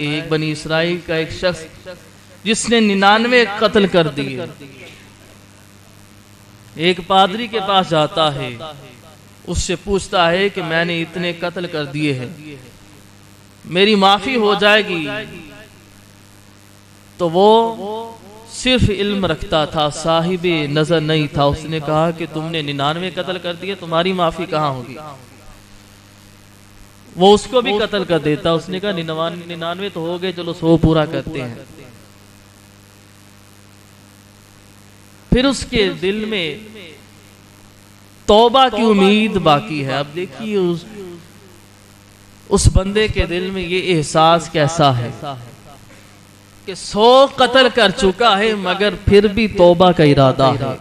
एक बनी इसराइल का एक शख्स जिसने 99 कत्ल कर दिए, एक पादरी के पास जाता है, उससे पूछता है कि मैंने इतने कत्ल कर दिए हैं, मेरी माफी हो जाएगी? तो वो सिर्फ इल्म रखता था, साहिबे नजर नहीं था। उसने कहा कि तुमने 99 कत्ल कर दिए, तुम्हारी माफी कहाँ होगी? वो उसको भी कत्ल कर देता। उसने कहा 99 तो हो गए, चलो 100 पूरा करते हैं। फिर उसके दिल में तौबा की उम्मीद बाकी है। अब देखिए उस बंदे के दिल में ये एहसास कैसा है कि 100 कत्ल कर चुका है मगर फिर भी तौबा का इरादा है,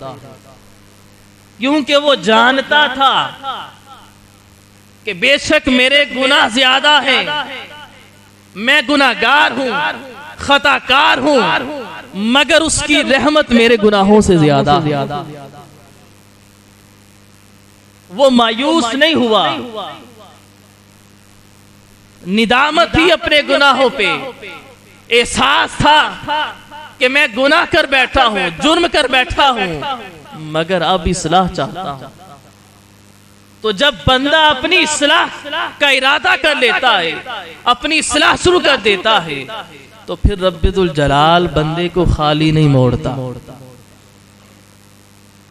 क्योंकि वो जानता था कि बेशक मेरे गुनाह ज्यादा हैं, मैं गुनाहगार हूं, खताकार हूं, मगर उसकी रहमत मेरे गुनाहों से ज्यादा। वो मायूस नहीं हुआ, निदामत ही अपने गुनाहों पे, एहसास था कि मैं गुनाह कर बैठा हूं, जुर्म कर बैठा हूं, मगर अब इस्लाह चाहता हूं। तो जब बंदा अपनी इस्लाह का इरादा कर लेता है, अपनी इस्लाह शुरू कर देता है, तो फिर रब्बुल जलाल बंदे को खाली नहीं मोड़ता।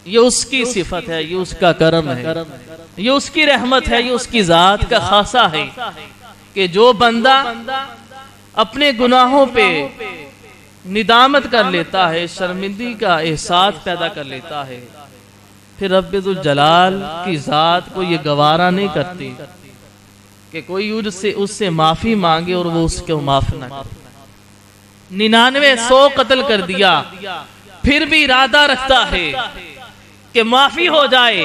ये उसकी सिफत है, ये उसका करम है, ये उसकी रहमत है, ये उसकी जात का खासा है कि जो बंदा अपने गुनाहों पे निदामत कर लेता है, शर्मिंदगी का एहसास पैदा कर लेता है, फिर रब्बुल जलाल की जात को ये गवारा नहीं करती कि कोई उससे माफी मांगे और वो उसको माफ ना करे। 99 100 कत्ल कर दिया, फिर भी इरादा रखता है कि माफी हो जाए,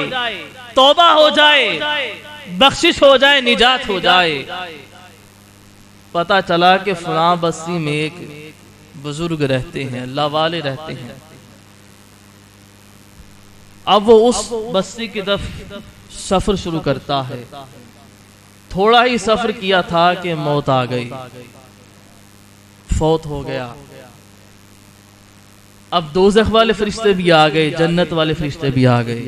तौबा हो जाए, बख्शिश हो जाए, निजात हो जाए। पता चला कि फलां बस्ती में एक बुजुर्ग रहते हैं, अल्लाह वाले रहते हैं। अब वो उस बस्ती की तरफ सफर शुरू करता है। थोड़ा ही सफर किया था कि मौत आ गई, फौत हो गया। अब दोज़ख वाले फरिश्ते भी आ गए, जन्नत वाले फरिश्ते भी आ गए।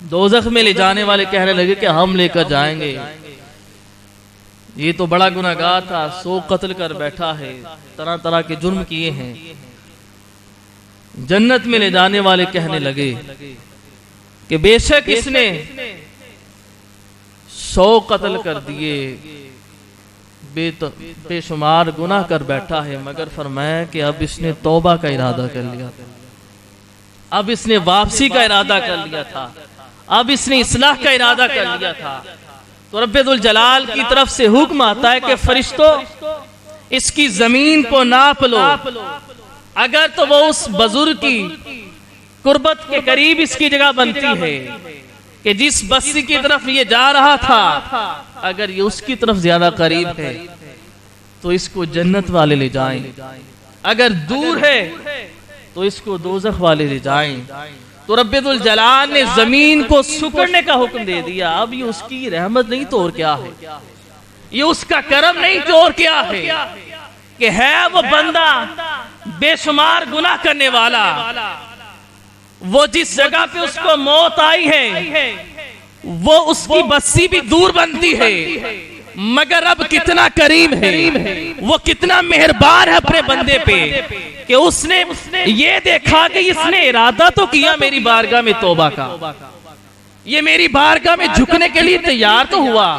दोज़ख में ले जाने वाले कहने लगे कि हम लेकर जाएंगे, ये तो बड़ा गुनाहगार था, 100 कत्ल कर बैठा है, तरह तरह के जुर्म किए हैं। जन्नत में ले जाने वाले कहने लगे कि बेशक इसने 100 कत्ल कर दिए, बेशुमार गुनाह कर बैठा है, मगर फरमाया कि अब इसने तौबा का इरादा कर लिया था, अब इसने वापसी का इरादा कर लिया था, अब इसने इस्लाह का इरादा कर लिया था। तो रब्बुल जलाल की तरफ से हुक्म आता है कि फरिश्तों इसकी जमीन को नाप लो, अगर तो वो उस बुजुर्ग की कुर्बत के करीब इसकी जगह बनती है कि जिस बस्ती की तरफ ये जा रहा था, अगर ये उसकी तरफ ज्यादा करीब है तो इसको जन्नत वाले ले जाएं, अगर दूर है तो इसको दोज़ख वाले ले जाएं। तो रब्बुल जलाल ने जमीन को सुकड़ने का हुक्म दे दिया। अब ये उसकी रहमत नहीं तो और क्या है, ये उसका करम नहीं तो और क्या है कि है वो बंदा बेशुमार गुनाह करने वाला, वो जिस जगह पे उसको मौत आई है वो उसकी बस्ती भी दूर बनती है, मगर अब कितना करीम है, वो कितना मेहरबान है अपने बंदे पे कि उसने ये देखा कि इसने इरादा तो किया मेरी बारगाह में तौबा का, ये मेरी बारगाह में झुकने के लिए तैयार तो हुआ,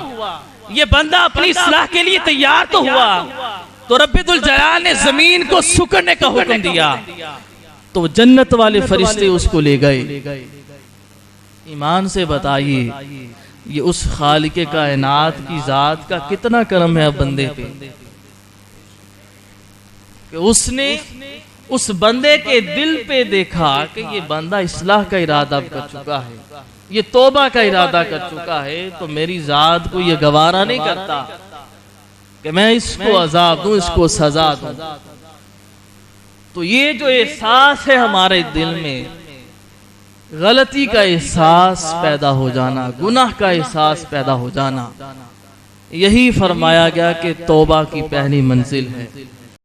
ये बंदा अपनी इस्लाह के लिए तैयार तो हुआ। तो रब्बुल जलाल ने जमीन को सुकड़ने का हुक्म दिया, तो जन्नत वाले फरिश्ते उसको ले गए। ईमान से बताइए ये उस खालिके कायनात की जात का कितना करम है बंदे पे कि उसने उस बंदे के दिल पे देखा कि ये बंदा इस्लाह का इरादा कर चुका है, ये तौबा का इरादा कर चुका है, तो मेरी जात को ये गवारा नहीं करता कि मैं इसको अजाब दूं, इसको सजा दूं। तो ये जो एहसास है हमारे दिल में, गलती का एहसास पैदा हो जाना, गुनाह का एहसास पैदा हो जाना, यही फरमाया गया कि तौबा की पहली मंजिल है।